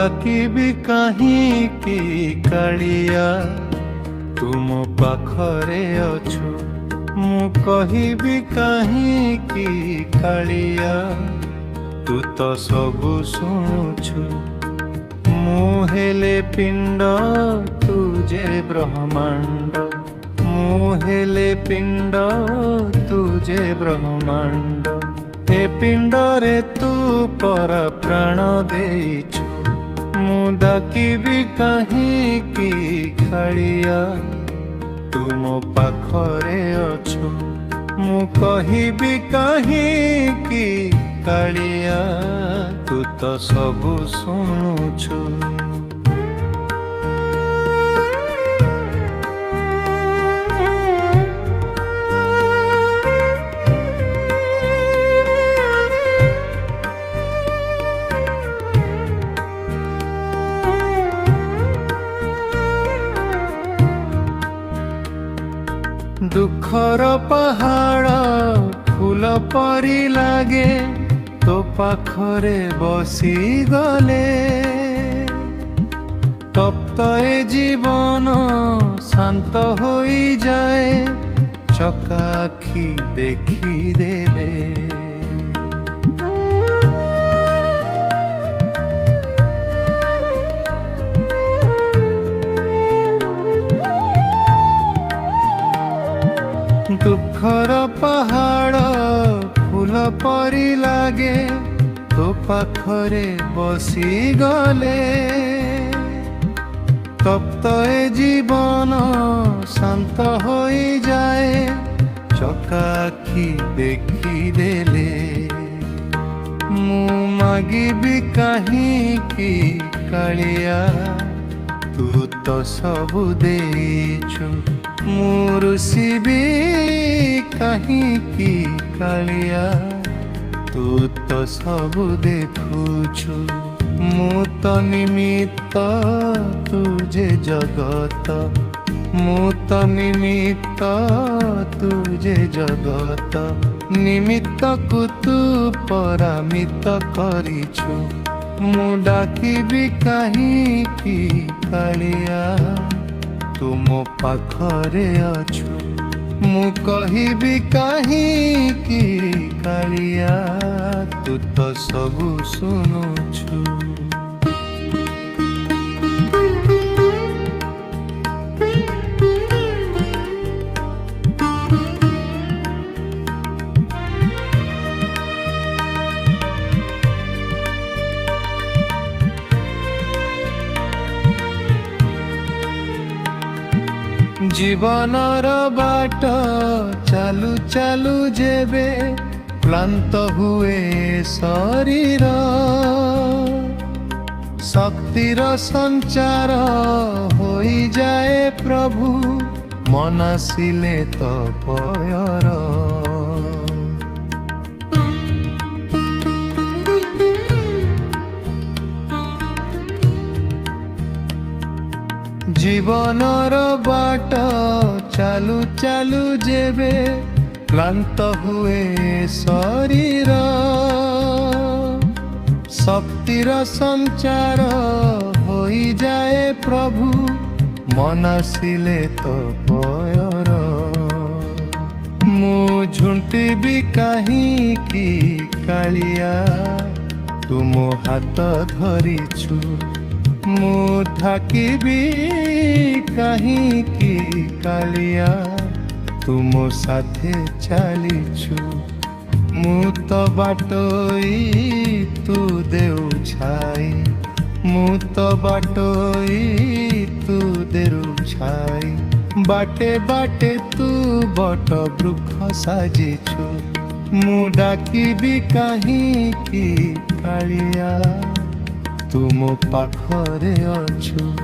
ଡାକିବି କାହିଁକି କାଳିଆ, ତୁମ ପାଖରେ ଅଛୁ। ମୁଁ କହିବି କାହିଁକି କାଳିଆ, ତୁ ତ ସବୁ ଶୁଣୁଛୁ। ମୁଁ ହେଲେ ପିଣ୍ଡ, ତୁ ଯେ ବ୍ରହ୍ମାଣ୍ଡ। ମୁଁ ହେଲେ ପିଣ୍ଡ, ତୁ ଯେ ବ୍ରହ୍ମାଣ୍ଡ। ଏ ପିଣ୍ଡରେ ତୁ ପରା ପ୍ରାଣ ଦେଇଛୁ। ମୁଁ ଡାକିବି କାହିଁକି କାଳିଆ, ତୁ ମୋ ପାଖରେ ଅଛୁ। ମୁଁ କହିବି କାହିଁକି କାଳିଆ, ତୁ ତ ସବୁ ଶୁଣୁଛୁ। ଦୁଃଖର ପାହାଡ଼ ଫୁଲ ପରି ଲାଗେ, ତୋ ପାଖରେ ବସିଗଲେ। ତପ୍ତ ଏ ଜୀବନ ଶାନ୍ତ ହୋଇଯାଏ, ଚକାଆଖି ଦେଖିଦେଲେ। ଦୁଃଖର ପାହାଡ଼ ଫୁଲ ପରି ଲାଗେ, ତୋ ପାଖରେ ବସିଗଲେ। ତପ୍ତ ଏ ଜୀବନ ଶାନ୍ତ ହୋଇଯାଏ, ଚକାଆଖି ଦେଖିଦେଲେ। ମୁଁ ମାଗିବି କାହିଁକି କାଳିଆ, ତୁ ତ ସବୁ ଦେଇଛୁ। ମୁଁ ରୁଷିବି କାହିଁକି କାଳିଆ, ତୁ ତ ସବୁ ଦେଖୁଛୁ। ମୁଁ ତ ନିମିତ୍ତ, ତୁ ଯେ ଜଗତ। ମୁଁ ତ ନିମିତ୍ତ, ତୁ ଯେ ଜଗତ। ନିମିତ୍ତକୁ ତୁ ପରାମିତ କରିଛୁ। ମୁଁ ଡାକିବି କାହିଁକି କାଳିଆ, ତୁ ମୋ ପାଖରେ ଅଛୁ। ମୁଁ କହିବି କାହିଁକି କାଳିଆ, ତୁ ତ ସବୁ ଶୁଣୁଛୁ। ଜୀବନର ବାଟ ଚାଲୁ ଚାଲୁ ଯେବେ କ୍ଳାନ୍ତ ହୁଏ ଶରୀର, ଶକ୍ତିର ସଞ୍ଚାର ହୋଇଯାଏ ପ୍ରଭୁ, ମନାସିଲେ ତପୟର। ଜୀବନର ବାଟ ଚାଲୁ ଚାଲୁ ଯେବେ କ୍ଳାନ୍ତ ହୁଏ ଶରୀର, ଶକ୍ତିର ସଞ୍ଚାର ହୋଇଯାଏ ପ୍ରଭୁ, ମନାସିଲେ ତପୟର। ମୁଁ ଝୁଣ୍ଟିବି କାହିଁକି କାଳିଆ, ତୁ ମୋ ହାତ ଧରିଛୁ। ମୁଁ ଥାକିବି କାହିଁକି କାଳିଆ, ତୁ ମୋ ସାଥେ ଚାଲିଛୁ। ମୁଁ ତ ବାଟୋଇ, ତୁ ଦେଉଛାଇ। ମୁଁ ତ ବାଟୋଇ, ତୁ ଦେଉଛାଇ। ବାଟେ ବାଟେ ତୁ ବଟ ବୃକ୍ଷ ସାଜିଛୁ। ମୁଁ ଡାକିବି କାହିଁକି କାଳିଆ, ତୁ ମୋ ପାଖରେ ଅଛୁ।